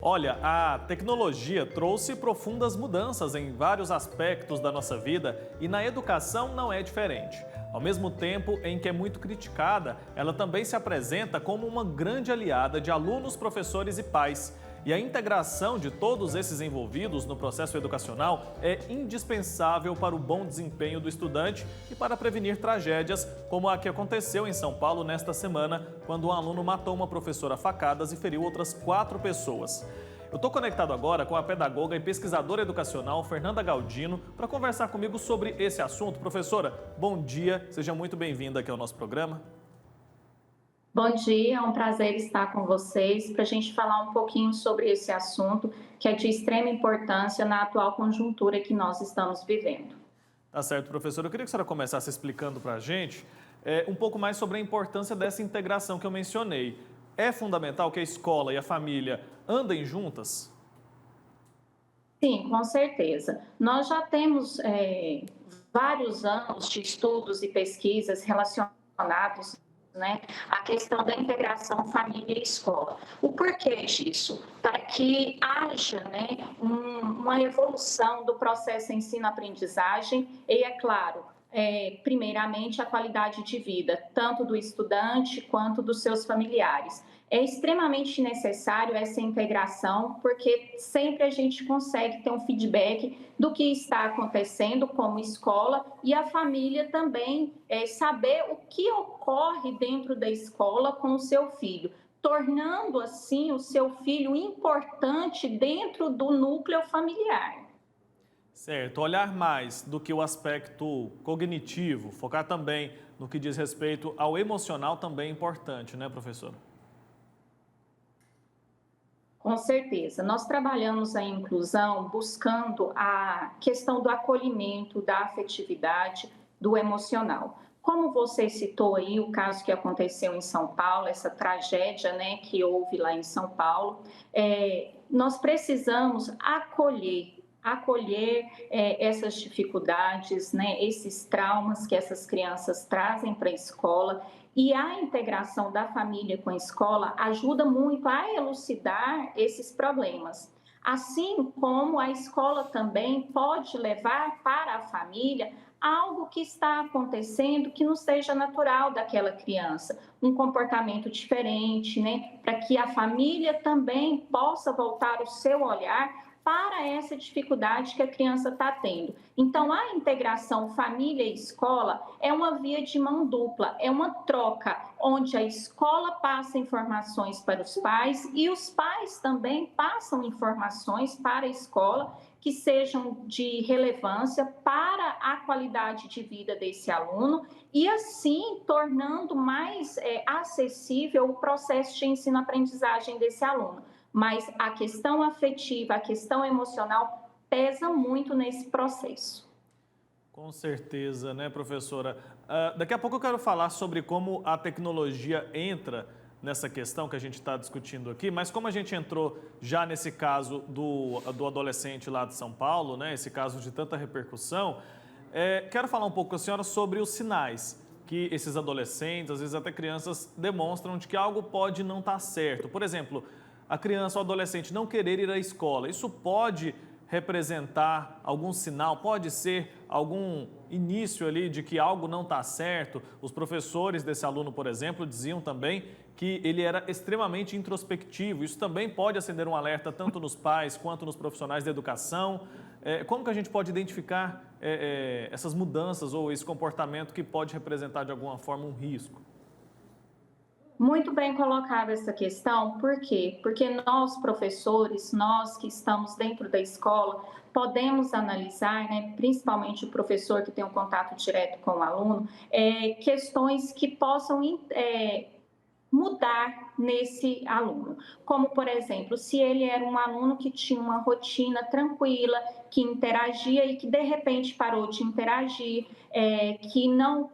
Olha, a tecnologia trouxe profundas mudanças em vários aspectos da nossa vida e na educação não é diferente. Ao mesmo tempo em que é muito criticada, ela também se apresenta como uma grande aliada de alunos, professores e pais. E a integração de todos esses envolvidos no processo educacional é indispensável para o bom desempenho do estudante e para prevenir tragédias como a que aconteceu em São Paulo nesta semana, quando um aluno matou uma professora a facadas e feriu outras 4 pessoas. Eu estou conectado agora com a pedagoga e pesquisadora educacional Fernanda Galdino para conversar comigo sobre esse assunto. Professora, bom dia, seja muito bem-vinda aqui ao nosso programa. Bom dia, é um prazer estar com vocês para a gente falar um pouquinho sobre esse assunto que é de extrema importância na atual conjuntura que nós estamos vivendo. Tá certo, professora. Eu queria que a senhora começasse explicando para a gente um pouco mais sobre a importância dessa integração que eu mencionei. É fundamental que a escola e a família andem juntas? Sim, com certeza. Nós já temos vários anos de estudos e pesquisas relacionados, né, à questão da integração família e escola. O porquê disso? Para que haja, né, uma evolução do processo ensino-aprendizagem e, é claro, primeiramente, a qualidade de vida, tanto do estudante quanto dos seus familiares. É extremamente necessário essa integração, porque sempre a gente consegue ter um feedback do que está acontecendo como escola e a família também saber o que ocorre dentro da escola com o seu filho, tornando assim o seu filho importante dentro do núcleo familiar. Certo, olhar mais do que o aspecto cognitivo, focar também no que diz respeito ao emocional também é importante, né, professora? Com certeza. Nós trabalhamos a inclusão buscando a questão do acolhimento, da afetividade, do emocional. Como você citou aí o caso que aconteceu em São Paulo, essa tragédia, né, que houve lá em São Paulo, nós precisamos acolher essas dificuldades, né, esses traumas que essas crianças trazem para a escola, e a integração da família com a escola ajuda muito a elucidar esses problemas. Assim como a escola também pode levar para a família algo que está acontecendo que não seja natural daquela criança, um comportamento diferente, né? Para que a família também possa voltar o seu olhar para essa dificuldade que a criança está tendo. Então, a integração família e escola é uma via de mão dupla, é uma troca, onde a escola passa informações para os pais e os pais também passam informações para a escola que sejam de relevância para a qualidade de vida desse aluno e, assim, tornando mais acessível o processo de ensino-aprendizagem desse aluno. Mas a questão afetiva, a questão emocional pesa muito nesse processo. Com certeza, né, professora? Daqui a pouco eu quero falar sobre como a tecnologia entra nessa questão que a gente está discutindo aqui, mas como a gente entrou já nesse caso do adolescente lá de São Paulo, né, esse caso de tanta repercussão, quero falar um pouco com a senhora sobre os sinais que esses adolescentes, às vezes até crianças, demonstram de que algo pode não estar certo. Por exemplo, a criança ou adolescente não querer ir à escola, isso pode representar algum sinal, pode ser algum início ali de que algo não está certo. Os professores desse aluno, por exemplo, diziam também que ele era extremamente introspectivo. Isso também pode acender um alerta tanto nos pais quanto nos profissionais da educação. Como que a gente pode identificar essas mudanças ou esse comportamento que pode representar de alguma forma um risco? Muito bem colocada essa questão, por quê? Porque nós, professores, nós que estamos dentro da escola, podemos analisar, né, principalmente o professor que tem um contato direto com o aluno, questões que possam mudar nesse aluno. Como, por exemplo, se ele era um aluno que tinha uma rotina tranquila, que interagia e que de repente parou de interagir, que não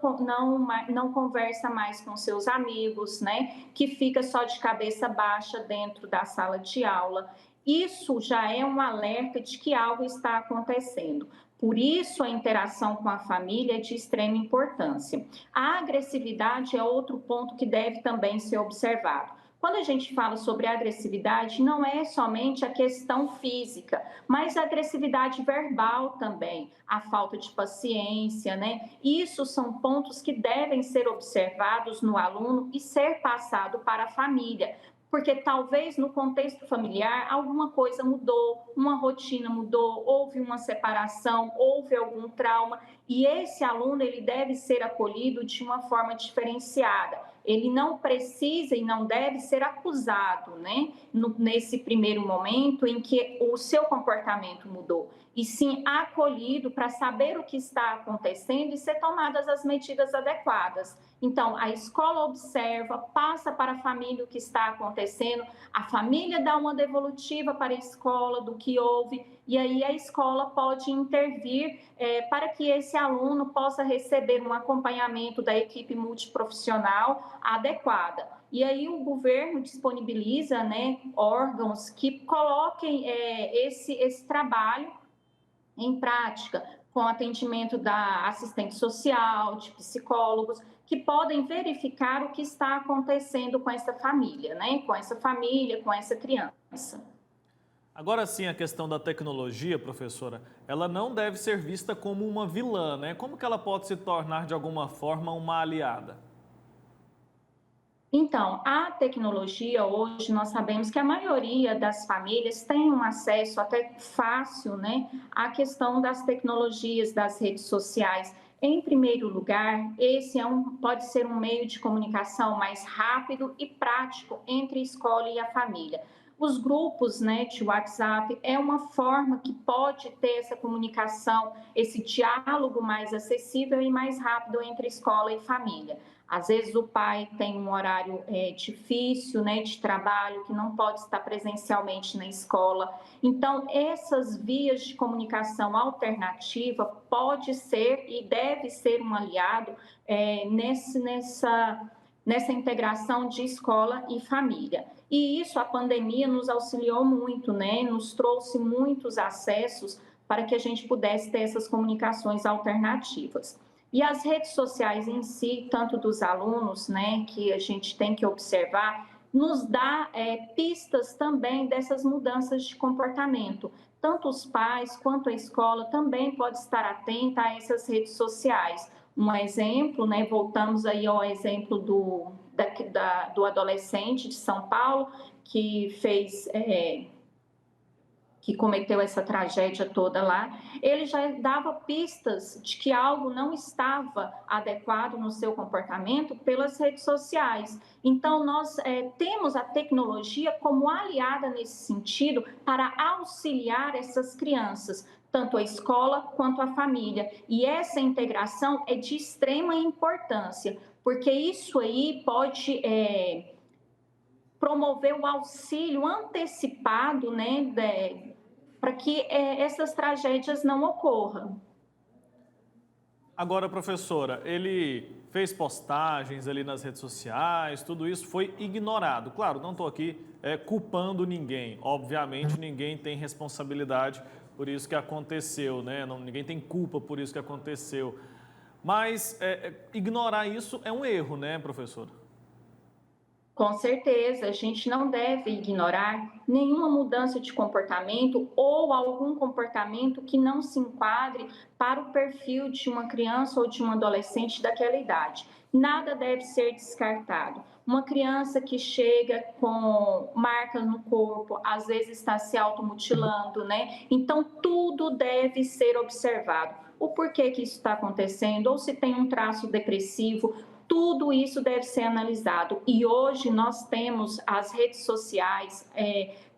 conversa mais com seus amigos, né? Que fica só de cabeça baixa dentro da sala de aula. Isso já é um alerta de que algo está acontecendo. Por isso, a interação com a família é de extrema importância. A agressividade é outro ponto que deve também ser observado. Quando a gente fala sobre agressividade, não é somente a questão física, mas a agressividade verbal também, a falta de paciência, né? Isso são pontos que devem ser observados no aluno e ser passado para a família, porque talvez no contexto familiar alguma coisa mudou, uma rotina mudou, houve uma separação, houve algum trauma, e esse aluno ele deve ser acolhido de uma forma diferenciada. Ele não precisa e não deve ser acusado, né, nesse primeiro momento em que o seu comportamento mudou, e sim acolhido para saber o que está acontecendo e ser tomadas as medidas adequadas. Então, a escola observa, passa para a família o que está acontecendo, a família dá uma devolutiva para a escola do que houve, e aí a escola pode intervir para que esse aluno possa receber um acompanhamento da equipe multiprofissional adequada. E aí o governo disponibiliza, né, órgãos que coloquem esse trabalho em prática, com atendimento da assistente social, de psicólogos, que podem verificar o que está acontecendo com essa família, né? Com essa criança. Agora sim, a questão da tecnologia, professora, ela não deve ser vista como uma vilã, né? Como que ela pode se tornar, de alguma forma, uma aliada? Então, a tecnologia hoje nós sabemos que a maioria das famílias tem um acesso até fácil, né, à questão das tecnologias, das redes sociais. Em primeiro lugar, esse pode ser um meio de comunicação mais rápido e prático entre a escola e a família. Os grupos, né, de WhatsApp é uma forma que pode ter essa comunicação, esse diálogo mais acessível e mais rápido entre escola e família. Às vezes o pai tem um horário difícil, né, de trabalho, que não pode estar presencialmente na escola. Então, essas vias de comunicação alternativa pode ser e deve ser um aliado nessa integração de escola e família. E isso, a pandemia nos auxiliou muito, né, nos trouxe muitos acessos para que a gente pudesse ter essas comunicações alternativas. E as redes sociais em si, tanto dos alunos, né, que a gente tem que observar, nos dá pistas também dessas mudanças de comportamento. Tanto os pais quanto a escola também pode estar atenta a essas redes sociais. Um exemplo, né, voltamos aí ao exemplo do adolescente de São Paulo, que cometeu essa tragédia toda lá, ele já dava pistas de que algo não estava adequado no seu comportamento pelas redes sociais. Então, nós temos a tecnologia como aliada nesse sentido para auxiliar essas crianças, tanto a escola quanto a família. E essa integração é de extrema importância, porque isso aí pode promover o auxílio antecipado, né, para que essas tragédias não ocorram. Agora, professora, ele fez postagens ali nas redes sociais, tudo isso foi ignorado. Claro, não estou aqui culpando ninguém. Obviamente, ninguém tem responsabilidade por isso que aconteceu, né? Ninguém tem culpa por isso que aconteceu. Mas ignorar isso é um erro, né, professora? Com certeza, a gente não deve ignorar nenhuma mudança de comportamento ou algum comportamento que não se enquadre para o perfil de uma criança ou de um adolescente daquela idade. Nada deve ser descartado. Uma criança que chega com marcas no corpo, às vezes está se automutilando, né? Então, tudo deve ser observado. O porquê que isso está acontecendo, ou se tem um traço depressivo, tudo isso deve ser analisado. E hoje nós temos as redes sociais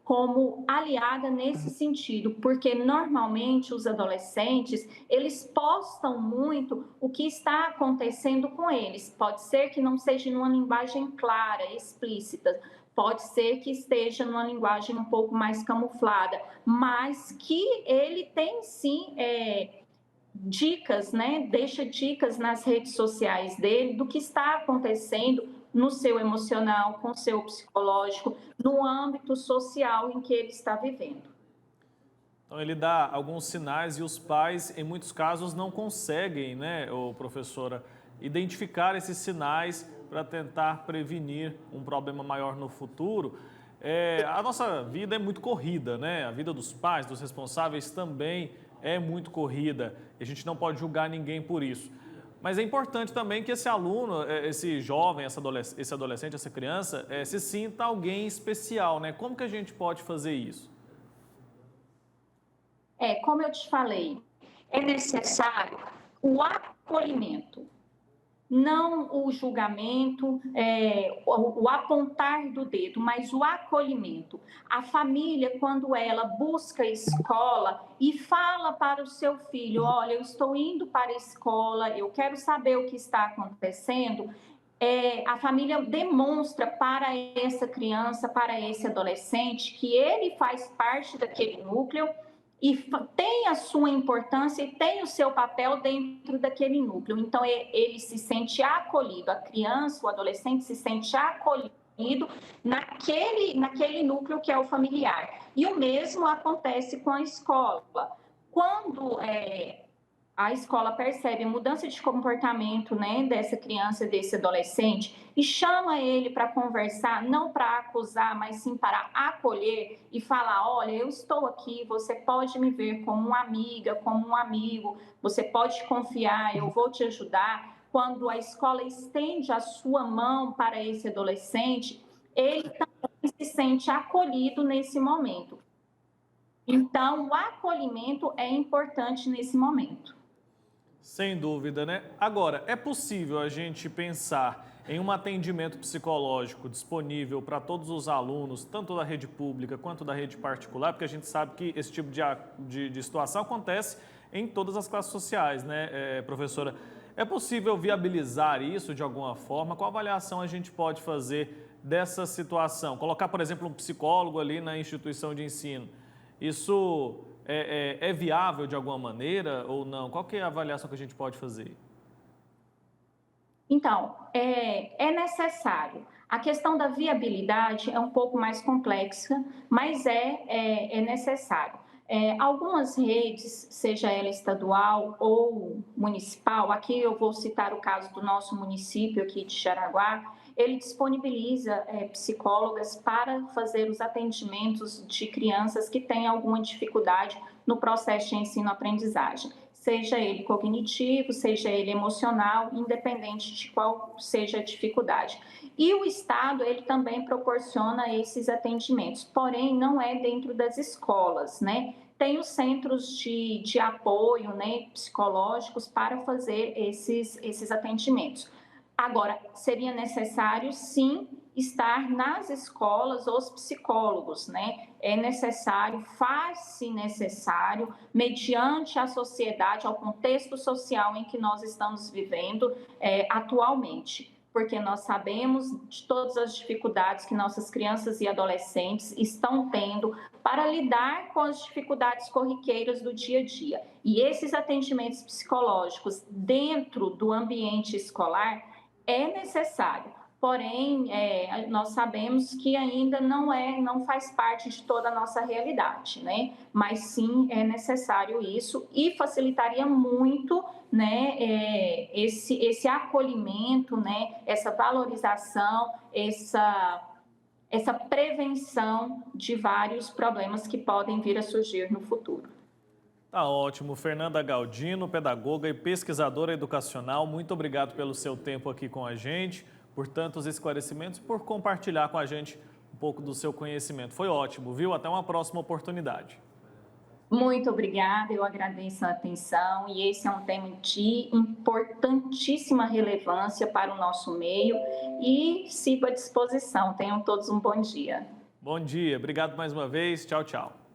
como aliada nesse sentido, porque normalmente os adolescentes, eles postam muito o que está acontecendo com eles. Pode ser que não seja numa linguagem clara, explícita, pode ser que esteja numa linguagem um pouco mais camuflada, mas que ele tem sim dicas, né? Deixa dicas nas redes sociais dele do que está acontecendo no seu emocional, com o seu psicológico, no âmbito social em que ele está vivendo. Então ele dá alguns sinais e os pais, em muitos casos, não conseguem, né, professora, identificar esses sinais para tentar prevenir um problema maior no futuro. A nossa vida é muito corrida, né? A vida dos pais, dos responsáveis também é muito corrida. E a gente não pode julgar ninguém por isso. Mas é importante também que esse aluno, esse jovem, esse adolescente, essa criança, se sinta alguém especial, né? Como que a gente pode fazer isso? Como eu te falei, é necessário o acolhimento, não o julgamento, o apontar do dedo, mas o acolhimento. A família, quando ela busca a escola e fala para o seu filho, olha, eu estou indo para a escola, eu quero saber o que está acontecendo, a família demonstra para essa criança, para esse adolescente, que ele faz parte daquele núcleo e tem a sua importância e tem o seu papel dentro daquele núcleo. Então, ele se sente acolhido, a criança, o adolescente se sente acolhido naquele núcleo que é o familiar. E o mesmo acontece com a escola. Quando a escola percebe a mudança de comportamento, né, dessa criança, desse adolescente, e chama ele para conversar, não para acusar, mas sim para acolher e falar, olha, eu estou aqui, você pode me ver como uma amiga, como um amigo, você pode confiar, eu vou te ajudar. Quando a escola estende a sua mão para esse adolescente, ele também se sente acolhido nesse momento. Então, o acolhimento é importante nesse momento. Sem dúvida, né? Agora, é possível a gente pensar em um atendimento psicológico disponível para todos os alunos, tanto da rede pública quanto da rede particular, porque a gente sabe que esse tipo de situação acontece em todas as classes sociais, né, professora? É possível viabilizar isso de alguma forma? Qual avaliação a gente pode fazer dessa situação? Colocar, por exemplo, um psicólogo ali na instituição de ensino. Isso é viável de alguma maneira ou não? Qual que é a avaliação que a gente pode fazer? Então, é necessário. A questão da viabilidade é um pouco mais complexa, mas é necessário. Algumas redes, seja ela estadual ou municipal, aqui eu vou citar o caso do nosso município aqui de Jaraguá, ele disponibiliza psicólogas para fazer os atendimentos de crianças que têm alguma dificuldade no processo de ensino-aprendizagem, seja ele cognitivo, seja ele emocional, independente de qual seja a dificuldade. E o Estado, ele também proporciona esses atendimentos, porém não é dentro das escolas, né? Tem os centros de apoio, né, psicológicos para fazer esses atendimentos. Agora, seria necessário, sim, estar nas escolas os psicólogos, né? É necessário, faz-se necessário, mediante a sociedade, ao contexto social em que nós estamos vivendo atualmente, porque nós sabemos de todas as dificuldades que nossas crianças e adolescentes estão tendo para lidar com as dificuldades corriqueiras do dia a dia. E esses atendimentos psicológicos dentro do ambiente escolar é necessário, porém, nós sabemos que ainda não faz parte de toda a nossa realidade, né? Mas sim é necessário isso e facilitaria muito, né, esse acolhimento, né, essa valorização, essa prevenção de vários problemas que podem vir a surgir no futuro. Tá ótimo. Fernanda Galdino, pedagoga e pesquisadora educacional, muito obrigado pelo seu tempo aqui com a gente, por tantos esclarecimentos, por compartilhar com a gente um pouco do seu conhecimento. Foi ótimo, viu? Até uma próxima oportunidade. Muito obrigada, eu agradeço a atenção e esse é um tema de importantíssima relevância para o nosso meio e sigo à disposição. Tenham todos um bom dia. Bom dia, obrigado mais uma vez. Tchau, tchau.